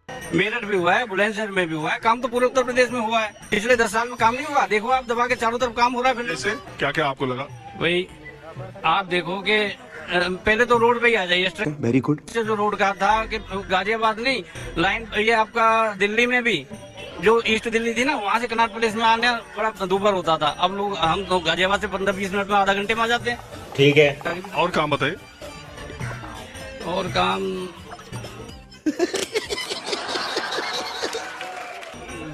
मेरठ भी हुआ है, बुलंदशहर में भी हुआ है, काम तो पूरे उत्तर प्रदेश में हुआ है। पिछले 10 साल में काम नहीं हुआ? देखो आप दबा के चारों तरफ काम हो रहा है। फिर जैसे क्या क्या आपको लगा? वही आप देखो कि पहले तो रोड पे ही आ जाइए। Very good. जो रोड का था कि गाजियाबाद नहीं लाइन, ये आपका दिल्ली में भी जो ईस्ट दिल्ली थी ना, वहाँ से कनाट प्लेस में आने बड़ा दूभर होता था। अब लोग हम तो गाजियाबाद से 15-20 मिनट में, आधा घंटे में आ जाते हैं। ठीक है। और काम बताइए। और काम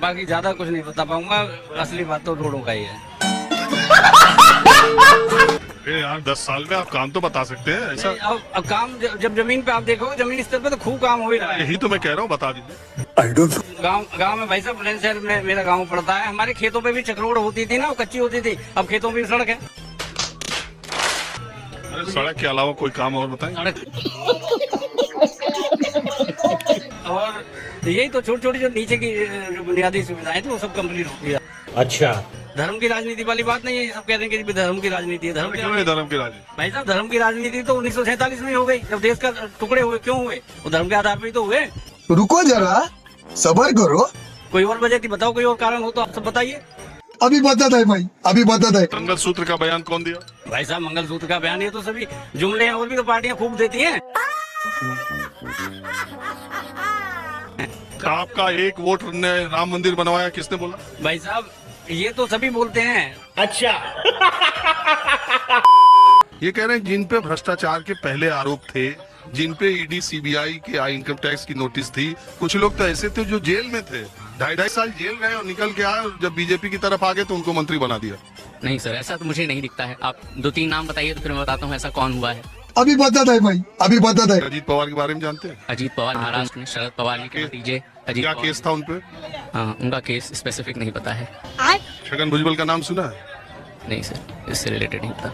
बाकी ज्यादा कुछ नहीं बता पाऊंगा, असली बात तो रोडों का ही है। यार 10 साल में आप काम तो बता सकते हैं ऐसा? अब काम जब जमीन पे आप देखोगे, जमीन स्तर पे तो खूब काम हो ही रहा है। यही तो मैं कह रहा हूँ, बता दीजिए। गांव में भाई साहब, बुलंदशहर में मेरा गांव पड़ता है। हमारे खेतों पे भी चक्रोड होती थी ना, वो कच्ची होती थी। अब खेतों में भी सड़क है। सड़क के अलावा कोई काम और बताएं? और यही तो छोटी छोटी जो नीचे की जो बुनियादी सुविधाएं थी वो सब कंप्लीट हो गया। अच्छा, धर्म की राजनीति वाली बात नहीं है। ये सब कह रहे हैं कि धर्म की राजनीति है। क्यों है धर्म की राजनीति? भाई साहब, धर्म की राजनीति तो 1947 में हो गई, जब देश का टुकड़े हुए। क्यों हुए? वो धर्म के आधार पर ही तो हुए। रुको जरा, सबर करो। कोई और वजह थी? बताओ, कोई और कारण हो तो आप सब बताइए। अभी बताता है भाई, अभी बताता है। मंगलसूत्र का बयान कौन दिया? भाई साहब, मंगलसूत्र का बयान ये तो सभी जुमले हैं, और भी तो पार्टियां खूब देती हैं। आपका एक वोट ने राम मंदिर बनवाया, किसने बोला? भाई साहब, ये तो सभी बोलते हैं। अच्छा। ये कह रहे हैं जिन पे भ्रष्टाचार के पहले आरोप थे, जिन पे ईडी सीबीआई के इनकम टैक्स की नोटिस थी, कुछ लोग तो ऐसे थे जो जेल में थे, 2.5 साल जेल रहे और निकल के आए, और जब बीजेपी की तरफ आ गए तो उनको मंत्री बना दिया। नहीं सर, ऐसा तो मुझे नहीं दिखता है। आप 2-3 नाम बताइए तो फिर मैं बताता हूँ ऐसा कौन हुआ है। अभी बताता है भाई, अभी बताता है। अजीत पवार के बारे में जानते हैं? अजीत पवार महाराष्ट्र में, शरद पवार के भतीजे अजीत क्या पवार। केस था उनपे? हाँ, उनका केस स्पेसिफिक नहीं पता है। छगन भुजबल का नाम सुना है? नहीं सर, इससे रिलेटेड नहीं पता।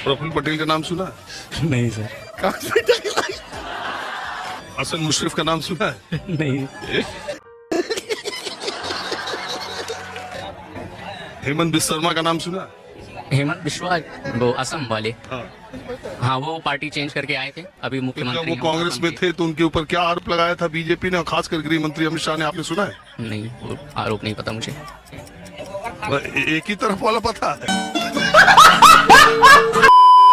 प्रफुल्ल पटेल का नाम सुना है? नहीं सर। हसन मुशरफ का नाम सुना है? नहीं। हेमंत बिस्वा शर्मा का नाम सुना है? हेमंत बिस्वा, वो असम वाले। हाँ। हाँ, वो पार्टी चेंज करके आए थे, अभी जब मुख्यमंत्री वो हैं, कांग्रेस में थे तो उनके ऊपर क्या आरोप लगाया था बीजेपी ने, और खासकर गृह मंत्री अमित शाह ने? आपने सुना है? नहीं, वो आरोप नहीं पता मुझे। एक ही तरफ वाला पता है।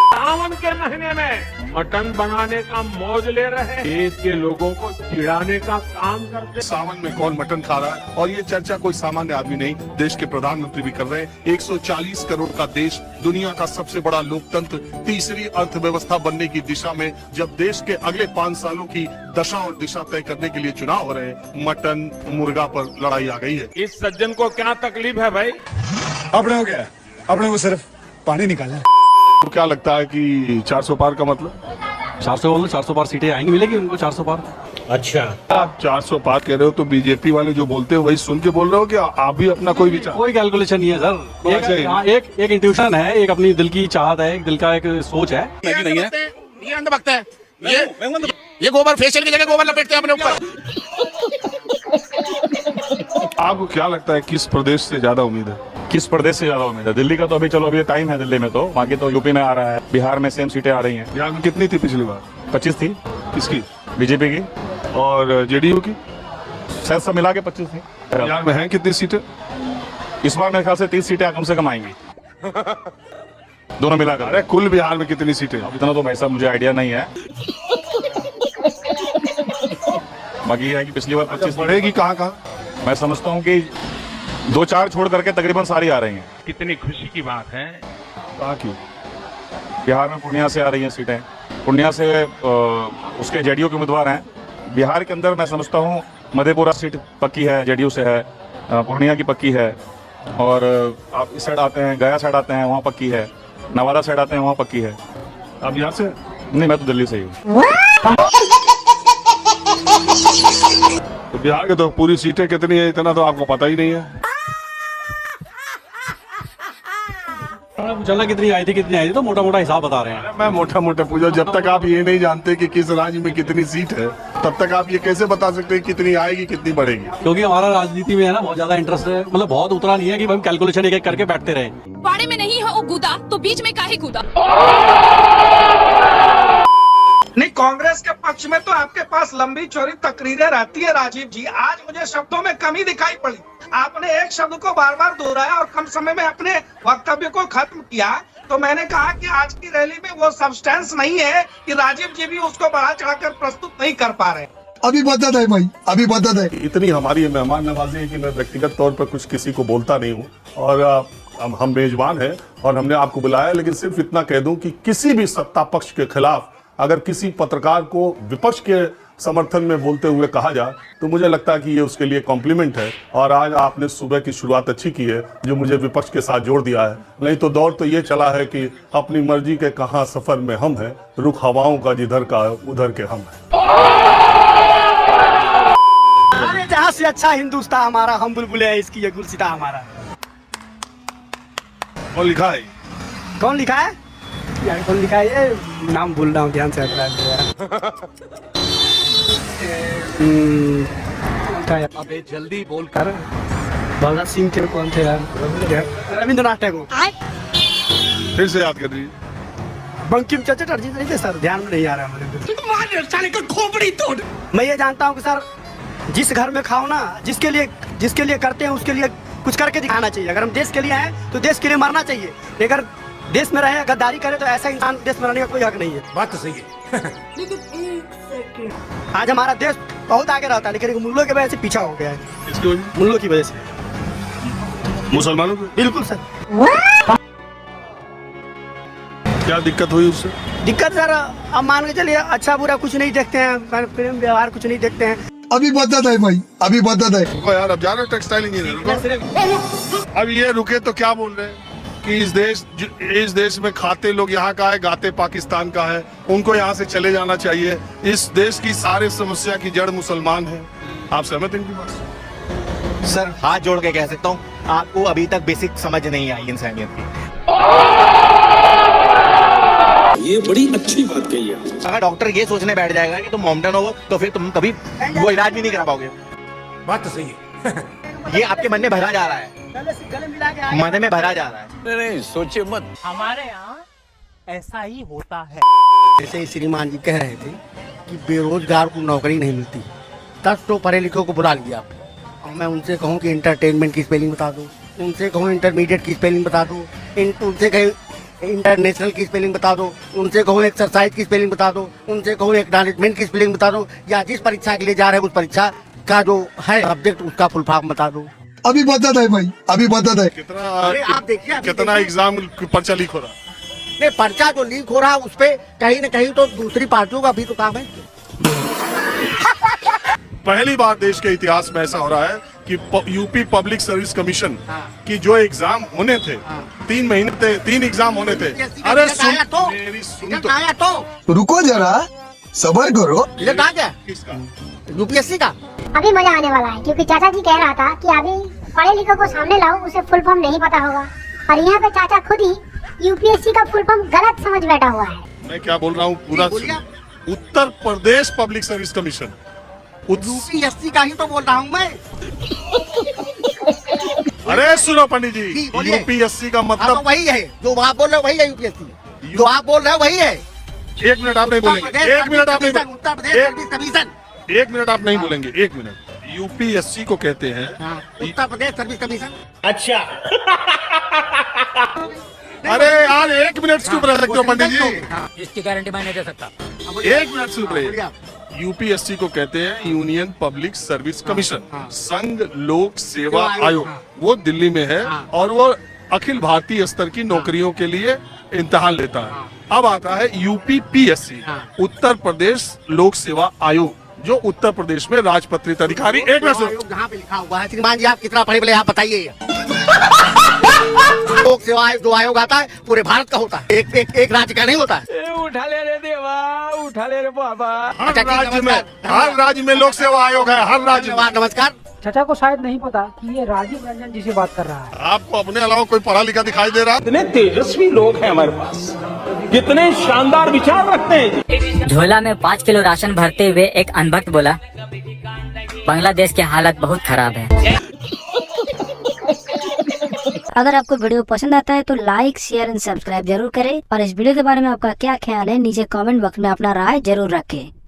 सावन के महीने में मटन बनाने का मौज ले रहे हैं, देश के लोगों को चिढ़ाने का काम करते। सावन में कौन मटन खा रहा है? और ये चर्चा कोई सामान्य आदमी नहीं, देश के प्रधानमंत्री भी कर रहे हैं। 140 करोड़ का देश, दुनिया का सबसे बड़ा लोकतंत्र, तीसरी अर्थव्यवस्था बनने की दिशा में, जब देश के अगले 5 सालों की दशा और दिशा तय करने के लिए चुनाव हो रहे हैं, मटन मुर्गा पर लड़ाई आ गई है। इस सज्जन को क्या तकलीफ है भाई? अपने हो गया, अपने को सिर्फ पानी निकालना है। तो क्या लगता है कि 400 पार का मतलब? 400 पार सीटें आएंगी, मिलेगी उनको 400 पार। अच्छा, आप 400 पार कह रहे हो तो बीजेपी वाले जो बोलते हैं वही सुन के बोल रहे हो कि आप भी अपना कोई विचार? कोई कैलकुलेशन नहीं है सर। एक इंट्यूशन है, एक अपनी दिल की चाहत है, एक दिल का एक सोच है। नहीं है, ये अंधभक्त है। ये गोबर फेशियल की जगह गोबर लपेटते हैं अपने ऊपर। आपको क्या लगता है किस प्रदेश से ज्यादा उम्मीद है? किस प्रदेश से ज्यादा उम्मीद है? दिल्ली का तो अभी चलो, अभी टाइम है दिल्ली में, तो बाकी तो यूपी में आ रहा है, बिहार में सेम सीटें आ रही हैं। यहाँ कितनी थी पिछली बार? 25 थी। किसकी? बीजेपी की। और जेडीयू की? शायद सब मिला के 25 थी। बिहार में है कितनी सीटें? इस बार मेरे ख्याल से 30 सीटें कम से कम आएंगी, दोनों मिलाकर। अरे कुल बिहार में कितनी सीटें? अब इतना तो भाई साहब मुझे आइडिया नहीं है। बाकी ये है कि पिछली बार 25 बढ़ेगी कहाँ कहाँ? मैं समझता हूँ कि 2-4 छोड़ करके तकरीबन सारी आ रही हैं। कितनी खुशी की बात है। कहाँ की? बिहार में पूर्णिया से आ रही हैं सीटें। पूर्णिया से उसके जेडीयू के उम्मीदवार हैं। बिहार के अंदर मैं समझता हूँ मधेपुरा सीट पक्की है, जेडीयू से है। पूर्णिया की पक्की है। और आप इस साइड आते हैं, गया साइड आते हैं, वहाँ पक्की है। नवादा साइड आते हैं, वहाँ पक्की है। आप यहाँ से? नहीं, मैं तो दिल्ली से ही हूँ। तो बिहार के तो पूरी सीटें कितनी है इतना तो आपको पता ही नहीं है। चलना कितनी आई थी तो मोटा मोटा हिसाब बता रहे हैं। मैं मोटा मोटा पूछा, जब तक आप ये नहीं जानते कि किस राज्य में कितनी सीट है, तब तक आप ये कैसे बता सकते हैं कितनी आएगी कितनी बढ़ेगी? क्योंकि हमारा राजनीति में है ना बहुत ज्यादा इंटरेस्ट है, मतलब बहुत उतरा नहीं है कि हम कैलकुलेशन एक एक करके बैठते रहे। बाड़े में नहीं है वो कूदा तो बीच में काहे कूदा। नहीं, कांग्रेस के पक्ष में तो आपके पास लंबी चौड़ी तकरीरें रहती है राजीव जी। आज मुझे शब्दों में कमी दिखाई पड़ी। आपने एक शब्द को बार बार दोहराया और कम समय में अपने वक्तव्य को खत्म किया। तो मैंने कहा कि आज की रैली में वो सब्सटेंस नहीं है कि राजीव जी भी उसको बढ़ा चढ़ाकर प्रस्तुत नहीं कर पा रहे। अभी बदत है भाई, अभी बदत है। इतनी हमारी मेहमान नवाजी है कि मैं व्यक्तिगत तौर पर कुछ किसी को बोलता नहीं हूँ, और हम मेजबान हैं और हमने आपको बुलाया। लेकिन सिर्फ इतना कह दूं कि किसी भी सत्ता पक्ष के खिलाफ अगर किसी पत्रकार को विपक्ष के समर्थन में बोलते हुए कहा जाए तो मुझे लगता है कि ये उसके लिए कॉम्प्लीमेंट है। और आज आपने सुबह की शुरुआत अच्छी की है जो मुझे विपक्ष के साथ जोड़ दिया है। नहीं तो दौर तो ये चला है कि अपनी मर्जी के कहां सफर में हम हैं, रुख हवाओं का जिधर का उधर के हम हैं। अरे जहाँ से अच्छा हिंदुस्तान हमारा, हम बुलबुले हैं इसकी, ये गुलसिता हमारा। कौन लिखा है? कौन लिखा है यार, कौन लिखा है? ये नाम भूल रहा हूँ, ध्यान से अबे जल्दी बोल कर। भगत सिंह के कौन थे यार? रविंद्रनाथ टैगोर। फिर से याद कर दीजिए। बंकिम चंद्र चटर्जी नहीं थे सर, ध्यान में नहीं आ रहा मुझे। साले को खोपड़ी तोड़। मैं ये जानता हूँ कि सर जिस घर में खाओ ना, जिसके लिए करते हैं उसके लिए कुछ करके दिखाना चाहिए। अगर हम देश के लिए हैं तो देश के लिए मरना चाहिए। अगर देश में रहे गद्दारी करे तो ऐसा इंसान देश में रहने का कोई हक नहीं है। बात तो सही है। आज हमारा देश बहुत आगे रहता है लेकिन मुल्लों की वजह से पीछा हो गया है। इसकी वजह मुल्लों की वजह से, मुसलमानों को बिल्कुल सर। क्या दिक्कत हुई उससे? दिक्कत सर अब मान के चलिए अच्छा बुरा कुछ नहीं देखते हैं, प्रेम व्यवहार कुछ नहीं देखते हैं। अभी बदत है भाई, अभी बदत है। रुको यार, अब जा रहे हो टेक्सटाइल इंजीनियर। अब ये रुके तो क्या बोल रहे हैं कि इस देश में खाते लोग यहाँ का है, गाते पाकिस्तान का है, उनको यहाँ से चले जाना चाहिए। इस देश की सारे समस्या की जड़ मुसलमान है। आप सहमत हैं इनकी बात से? सर हाथ जोड़ के कह सकता हूँ, आपको अभी तक बेसिक समझ नहीं आई इंसानियत की। ये बड़ी अच्छी बात कही है। अगर डॉक्टर ये सोचने बैठ जाएगा कि तुम मोमडन हो तो फिर तुम कभी वो इलाज भी नहीं करा पाओगे। बात तो सही है। ये आपके मन में भरा जा रहा है, मन में भरा जा रहा है। नहीं सोचिए मत। हमारे यहाँ ऐसा ही होता है। जैसे श्रीमान जी कह रहे थे कि बेरोजगार को नौकरी नहीं मिलती, 10 तो पढ़े लिखे को बुला लिया आप। और मैं उनसे कहूँ कि इंटरटेनमेंट की स्पेलिंग बता दो, उनसे कहूँ इंटरमीडिएट की स्पेलिंग बता दो, उनसे कहीं इंटरनेशनल की स्पेलिंग बता दो, उनसे कहूँ एक्सरसाइज की स्पेलिंग बता दो, उनसे कहूँ एक्नॉलेजमेंट की स्पेलिंग बता दो, या जिस परीक्षा के लिए जा रहे हैं उस परीक्षा का जो है सब्जेक्ट उसका फुल फॉर्म बता दो। अभी बदत है भाई, अभी बदत है। कितना आप देखिए कितना एग्जाम पर्चा लीक हो रहा? नहीं, पर्चा जो लीक हो रहा है उस पे कहीं न कहीं तो दूसरी पार्टियों का भी तो काम है। पहली बार देश के इतिहास में ऐसा हो रहा है कि यूपी पब्लिक सर्विस कमीशन की जो एग्जाम होने थे, 3 महीने थे, 3 एग्जाम होने थे। अरे सुन मेरी सुन तो। रुको जरा, सबर करो। रिजल्ट आ गया यूपीएससी का। अभी मजा आने वाला है क्योंकि चाचा जी कह रहा था कि अभी पढ़े लिखे को सामने लाओ, उसे फुल फॉर्म नहीं पता होगा। और यहाँ पे चाचा खुद ही यूपीएससी का फुल फॉर्म गलत समझ बैठा हुआ है। मैं क्या बोल रहा हूँ पूरा? Uttar Pradesh public service commission, UPSC का ही तो बोल रहा हूँ मैं। अरे सुनो पंडित जी, यूपीएससी का मतलब तो वही है जो आप बोल रहे हो, वही है यूपीएससी। जो आप बोल रहे हो वही है। 1 मिनट आप नहीं बोलेंगे, 1 मिनट आप नहीं Uttar Pradesh service commission. 1 minute आप नहीं बोलेंगे, 1 मिनट। यूपीएससी को कहते हैं उत्तर प्रदेश सर्विस कमीशन। अच्छा। अरे यार 1 मिनट चुप रह सकते हो पंडित जी? इसकी गारंटी मैं नहीं दे सकता। 1 मिनट चुप रहिए। यूपीएससी को कहते हैं यूनियन पब्लिक सर्विस कमीशन, संघ लोक सेवा आयोग। वो दिल्ली में है और वो अखिल भारतीय स्तर की नौकरियों के लिए इम्तिहान लेता है। अब आता है यूपीपीएससी, उत्तर प्रदेश लोक सेवा आयोग, जो उत्तर प्रदेश में राजपत्रित अधिकारी। एक मिनट, जहाँ पे लिखा हुआ है श्रीमान जी, आप कितना पढ़े बड़े आप बताइए। लोक सेवा आयोग जो आयोग आता है पूरे भारत का होता है, एक राज्य का नहीं होता है। उठा ले रे देवा, उठा ले रे बाबा। हर राज्य में लोक सेवा आयोग है, हर राज्य में। नमस्कार। चाचा को शायद नहीं पता कि ये राजीव रंजन जी से बात कर रहा है। आपको अपने अलावा कोई पढ़ा लिखा दिखाई दे रहा? कितने तेजस्वी लोग हैं हमारे पास, कितने शानदार विचार रखते हैं। झोला में 5 किलो राशन भरते हुए एक अनभक्त बोला, बांग्लादेश की हालत बहुत खराब है। अगर आपको वीडियो पसंद आता है तो लाइक, शेयर एंड सब्सक्राइब जरूर करें और इस वीडियो के बारे में आपका क्या ख्याल है नीचे कमेंट बॉक्स में अपना राय जरूर रखें।